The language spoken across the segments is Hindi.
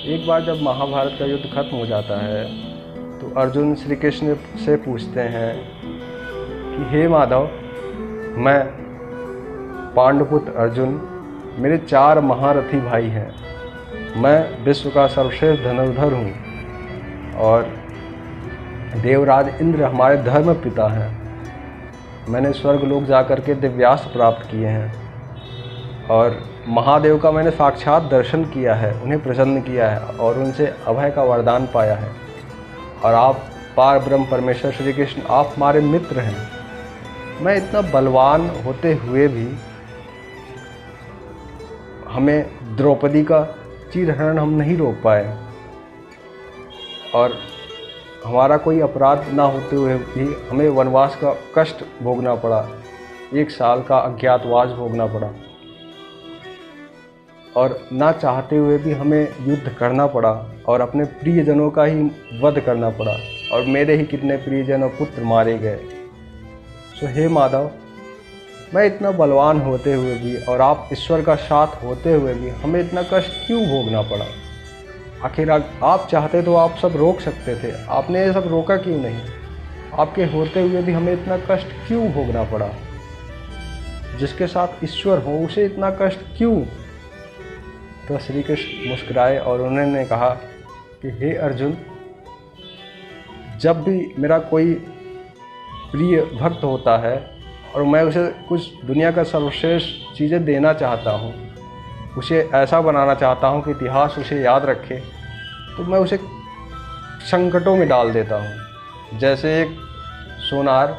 एक बार जब महाभारत का युद्ध खत्म हो जाता है तो अर्जुन श्री कृष्ण से पूछते हैं कि हे माधव, मैं पांडुपुत्र अर्जुन, मेरे 4 महारथी भाई हैं, मैं विश्व का सर्वश्रेष्ठ धनुर्धर हूँ और देवराज इंद्र हमारे धर्म पिता हैं। मैंने स्वर्ग लोक जाकर के दिव्यास्त्र प्राप्त किए हैं और महादेव का मैंने साक्षात दर्शन किया है, उन्हें प्रसन्न किया है और उनसे अभय का वरदान पाया है। और आप पार ब्रह्म परमेश्वर श्री कृष्ण, आप हमारे मित्र हैं। मैं इतना बलवान होते हुए भी हमें द्रौपदी का चीरहरण हम नहीं रोक पाए और हमारा कोई अपराध ना होते हुए भी हमें वनवास का कष्ट भोगना पड़ा, 1 साल का अज्ञातवास भोगना पड़ा और ना चाहते हुए भी हमें युद्ध करना पड़ा और अपने प्रियजनों का ही वध करना पड़ा और मेरे ही कितने प्रियजन और पुत्र मारे गए। सो हे माधव, मैं इतना बलवान होते हुए भी और आप ईश्वर का साथ होते हुए भी हमें इतना कष्ट क्यों भोगना पड़ा? आखिर आप चाहते तो आप सब रोक सकते थे, आपने ये सब रोका क्यों नहीं? आपके होते हुए भी हमें इतना कष्ट क्यों भोगना पड़ा? जिसके साथ ईश्वर हो उसे इतना कष्ट क्यों? तो श्री कृष्ण मुस्कुराए और उन्होंने कहा कि हे अर्जुन, जब भी मेरा कोई प्रिय भक्त होता है और मैं उसे कुछ दुनिया का सर्वश्रेष्ठ चीज़ें देना चाहता हूँ, उसे ऐसा बनाना चाहता हूँ कि इतिहास उसे याद रखे, तो मैं उसे संकटों में डाल देता हूँ। जैसे एक सोनार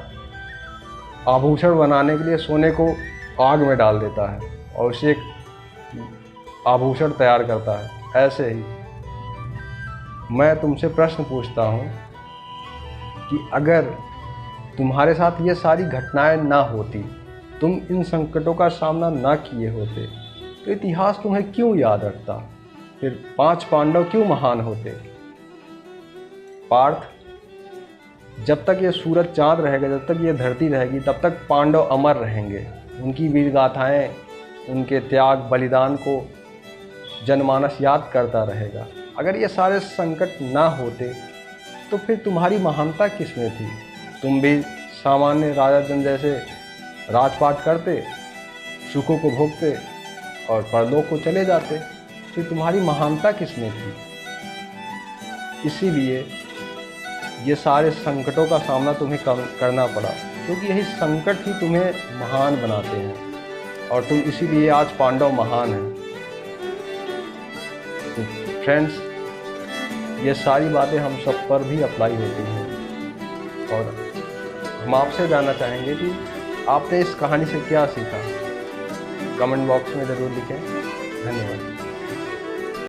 आभूषण बनाने के लिए सोने को आग में डाल देता है और उसे एक आभूषण तैयार करता है, ऐसे ही मैं तुमसे प्रश्न पूछता हूँ कि अगर तुम्हारे साथ ये सारी घटनाएं ना होती, तुम इन संकटों का सामना ना किए होते, तो इतिहास तुम्हें क्यों याद रखता? फिर 5 पांडव क्यों महान होते? पार्थ, जब तक ये सूरज चांद रहेगा, जब तक ये धरती रहेगी, तब तक पांडव अमर रहेंगे। उनकी वीर गाथाएँ, उनके त्याग बलिदान को जनमानस याद करता रहेगा। अगर ये सारे संकट ना होते तो फिर तुम्हारी महानता किसमें थी? तुम भी सामान्य राजा जन जैसे राजपाट करते, सुखों को भोगते और परलोक को चले जाते, फिर तुम्हारी महानता किसमें थी? इसीलिए ये सारे संकटों का सामना तुम्हें करना पड़ा, क्योंकि यही संकट ही तुम्हें महान बनाते हैं और तुम इसीलिए आज पांडव महान हैं। तो फ्रेंड्स, ये सारी बातें हम सब पर भी अप्लाई होती हैं और हम आपसे जानना चाहेंगे कि आपने इस कहानी से क्या सीखा। कमेंट बॉक्स में ज़रूर लिखें। धन्यवाद।